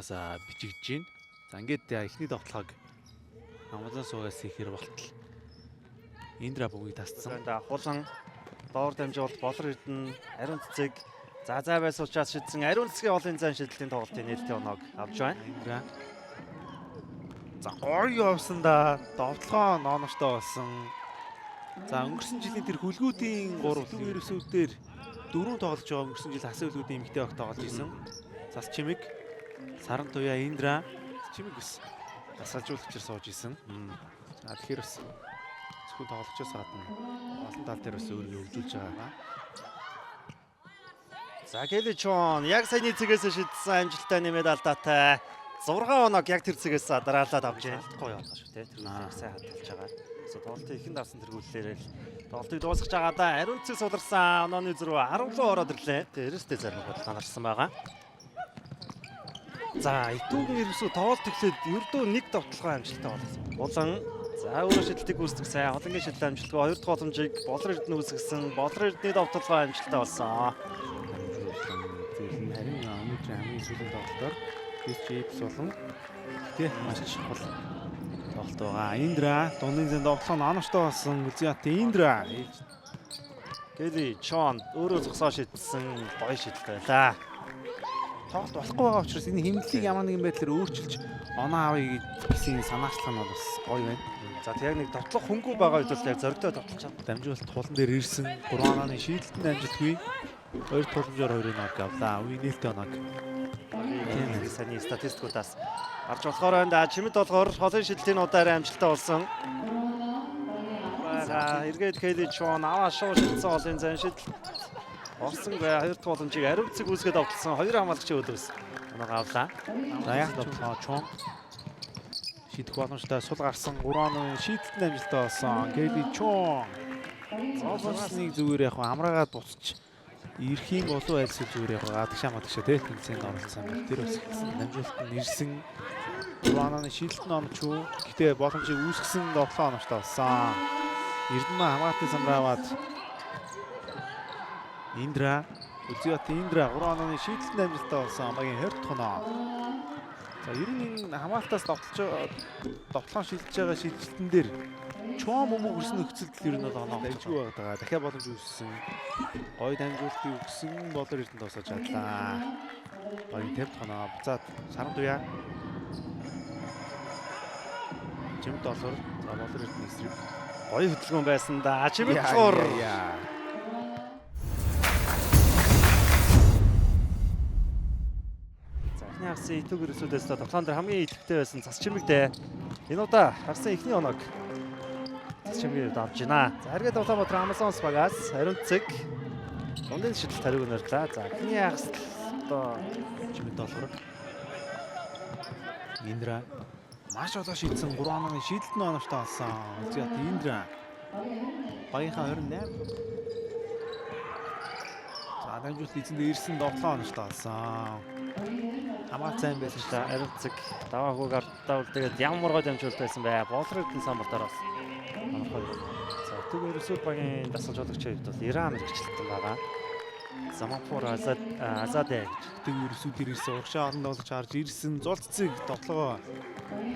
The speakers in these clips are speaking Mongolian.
угаасаа бичигдэж байна. За ингээд эхний тоглохыг Амазон суугаас ихээр болтол Индра бүгийг тасцсан. Хулан доор дамжуулалт болор эрдэнэ ариун цэцэг заа байсан учраас шидсэн ариун цэцгийн олон зан шидэлтийн тоглолтын нээлттэй оноог авч байна. Индра. За гоё явсан да. Довтлогоо нооноштой болсон. За өнгөрсөн жилийн тэр хүлгүүдийн 3 ерөөсүүдээр 4 тоглож байгаа өнгөрсөн жил хасаа хүлгүүдийн эмэгтэй баг тоглож исэн. Зас чимэг Саран туяа Индра чимэг бас дасгалжуулагчаар сууж исэн. За тэгэхээр бас зөвхөн тоглогчоос гадна олон тал дээр бас өөрийгөө хөгжүүлж байгаа. За Келичон яг саяны цэгээс шидсэн амжилттай нэмээд алдаатай 6 оног яг тэр цэгээс дараалаад авч байна. Гоё болно шүү те. Тэр сайн хадгалж байгаа. Тоглолтын ихэнд авсан тэргүүллээрээ л тоглолтыг дуусгаж байгаа да. Ариун цэг суларсан онооны зөрүү 10 руу ороод ирлээ. Тэрстэй зарим бодлоо гарсан байгаа. За итүүгийн ерөөсөө тоглолт эхлээд ердөө нэг довтлогоо амжилттай болсон. Булан за өөрөө шидэлтийг үүсгэх сайн. Холонгийн шидэл амжилтгүй 2 дахь боломжийг болор эрдэнэ үүсгэсэн. Болор эрдэнэ довтлогоо амжилттай болсон. Харин өнөөдөр хамгийн сүүлийн тоглолтоор Chips болон тий маш чухал тоглолт байгаа. Индра дундын зэн довтлоо нооноштой болсон. Үзьяат Индра. Келичон өөрөө зогсоо шидсэн гоё шидэлт байлаа. Тоглолт болохгүй байгаа учраас энэ хэмнэлийг ямар нэгэн байдлаар өөрчилж оноо авъя гэсэн санаачлах нь бол бас гоё байна. За яг нэг тоглох хөнгүү байгаа үед яг зоригтой тоглож байгаа. Дамжуулалт хулан дээр ирсэн 3 онооны шийдэлтэн амжилтгүй. 2 тулмжоор 2 оноо авлаа. Үе нээлттэй оноо. Тийм саний статистикуудаас гарч болохоор байна. Чимэд болохоор холын шидэлтийн удаараа амжилттай болсон. За эргээд Келичон аваа шуу шидсэн холын зан шидэл орсон бай 2 дахь боломжийг ариун цэг үүсгээд автлсан 2 хамгаалагчийн өлөөс оноо авлаа. За яг тоглоо шийдэх боломжтой сул гарсан 3 оноо шийдэлтэн амжилттай болсон. Келичон зоолсныг зүгээр яг амраагаад буцаж ирэх юм болов айлсыг зүгээр яг гадагшаа мадагшаа тий тэнцээнд оролцсон байна. Тэр бас дамжуулалт нь ирсэн 3 онооны шийдэлтэн онч юу. Гэхдээ боломжийг үүсгэсэн 7 оноочтой болсон. Эрдэнэ хамгаалтын самрааваад Индра Үзиот Индра 3 онооны шийдэлтэн амжилттай болсон. Амагийн 20 дахь оноо. За ер нь энэ хамгаалтаас довтлогоо шилжиж байгаа шилжилтэн дээр чом мөмөг хүрсэн нөхцөлд ер нь бол оноо дамжгүй байгаа. Дахиад боломж үүссэн. Гоё дамжуулалтыг өгсөн болоор эрдэнэ тусаж чадлаа. Гоё 50 дахь оноо буцаад Саран туяа. Чимд доллар за болоор эрдэнэ эсрэг Гоё хөдөлгөөн байсан да. Чимэд цуур. Хагсын итүүг ерөөсөөдөөс тоглоом дээр хамгийн идэвхтэй байсан цас чимэгдээ. Энэ удаа хагсын ихний оног цас чимэгээр авч байна. За хэргээд Улаанбаатар Амазонс багаас ариун цэг дундын шидэлт хариуг нэрлээ. За ихний хагас одоо чимэд доллар. Индра маш олон шийдсэн 3 онооны шийдэлтэн оноочтой болсон. Үзьяат Индра багийнхаа 28. За дамжуулалт эзэндээ ирсэн 7 оноочтой болсон. Хамаа сайн байсан ч ариун цэг даваагүйг ардтаа тэгээд ямар гой дамжуулалт байсан бай. Болор эрдэнэ самбартаар бас. За төг ерөөсөө багийн дасгалжуулагч хэд бол Иран мэрэгчлэлтэн байгаа. Замапур Азадэ төг ерөөсүүдээр ирсэн урагшаа оронд болж харж ирсэн зул цэцэг тоглогоо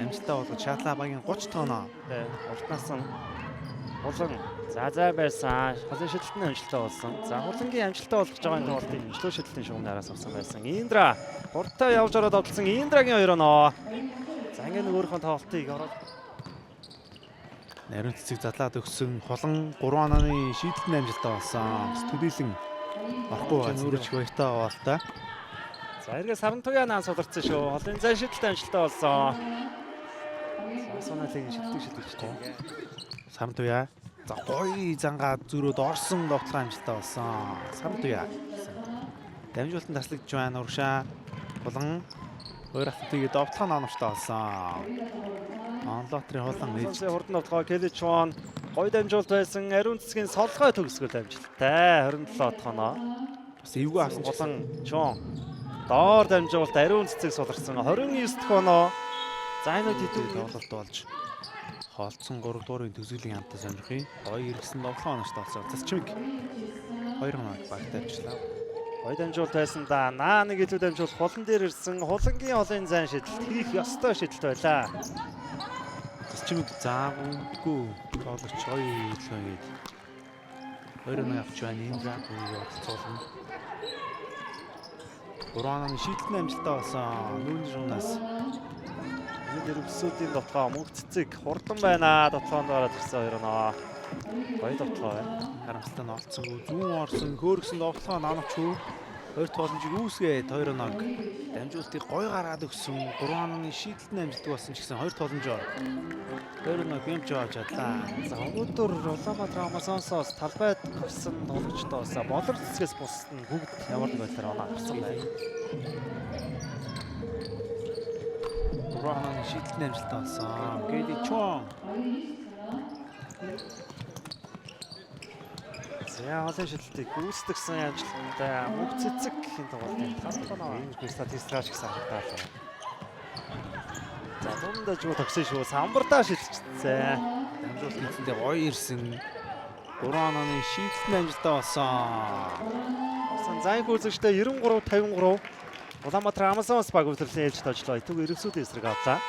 амжилттай болгож шатлаа багийн 30 дахь оноо. Уртнаас нь Хулан заа байсан. Холын шидэлтэн амжилттай болсон. За хулангийн амжилттай болгож байгаа энэ тоглолтын хэмжлөө шидэлтэн шугамны араас авсан байсан. Индра хурдтай явж ороод авсан Индрагийн 2 оноо. За ингээд нэг өөрийнхөө тоглолтыг ороод ариун цэцэг задлаад өгсөн хулан 3 онооны шийдэлтэн амжилттай болсон. Студилэн орохгүй байгаа өөрөж баяртай болтой. За эргээ Саран туяа наан суларсан шүү. Холын зан шидэлтэн амжилттай болсон. Санаалагийн шидэлтэж байна. Саран туяа. За гоё зангаа зөрөөд орсон довтлоо амжилттай болсон. Саран туяа. Дамжуулалтанд таслагдж байна урагшаа. Булан 2 автотыг довтлоо нооночтой болсон. Онлотрын хулан ээж. Хурдан довтлоо Келичон гоё дамжуулалт байсан. Ариун цэцгийн солгой төгсгөл амжилттай 27 дахь оноо. Бас эвгүй авсан Булан Чон доор дамжуулалт ариун цэцэг суларсан 29 дахь оноо. За энэ дэдүү тоглолт болж хоолцсон 3 дуурын төгсгөлийн хамтаа сонирхъя. Гоё иргэсэн 7 оноочтой болсон. Цас чимэг 2 оноо багтаажлаа. Гоё дамжуулт байсан да. Наа нэг илүү дамжуулт хулан дээр ирсэн. Хулангийн холын зайн шидэлт хийх ёстой шидэлт байлаа. Чимэг зааггүй тоглогч гоё хэлээ гээд. Өөрөө нэг авч байна энэ заа бүгд олцуулна. Гурананы шийдэлтний амжилтаа болсон. Нүүрний жуунаас Энд өргөсүүдийн дотлоо мөнх цэцэг хурдан байна. Дотлоонд ороод ирсэн хоёр оноо. Гоё дотлоо байна. харамсалтай нь олцсонгүй зүүн орсон хөөргсөн довтлогоо наанавч хөө. Хоёр тогломжийг үүсгээд хоёр оног дамжуултыг гоё гаргаад өгсөн. Гурананы шийдэлтний амжилттай болсон ч гэсэн хоёр тогломжоо. Хоёр оног бэмж авч чадлаа. За өнөөдөр Улаанбаатар Амазонсоос талбайд гарсан тоглогчдоо бас болор цэцгээс бусд нь бүгд ямар нэг байдлаар оноо авсан байна. Гурананы шийдэлтний амжилттай болсон. Гэди Чон. За олон шидэлтийг гүйцэтгэсэн амжилттай мөнх цэцэг энэ тоглолтын талбай энэ статистикаач гэсэн харагдаа. За дундаж юу тогсон шүү самбартаа шилжчихсэн. Дамжуулт хийсэндээ гоё ирсэн. Гурананы шийдэлтний амжилттай болсон. Зайн гүйцэгчтэй 93-53 Улаанбаатар Амазонс баг өвтрлэн ээлж тоочлоо. Итүг эргэсүүдийн эсрэг авлаа.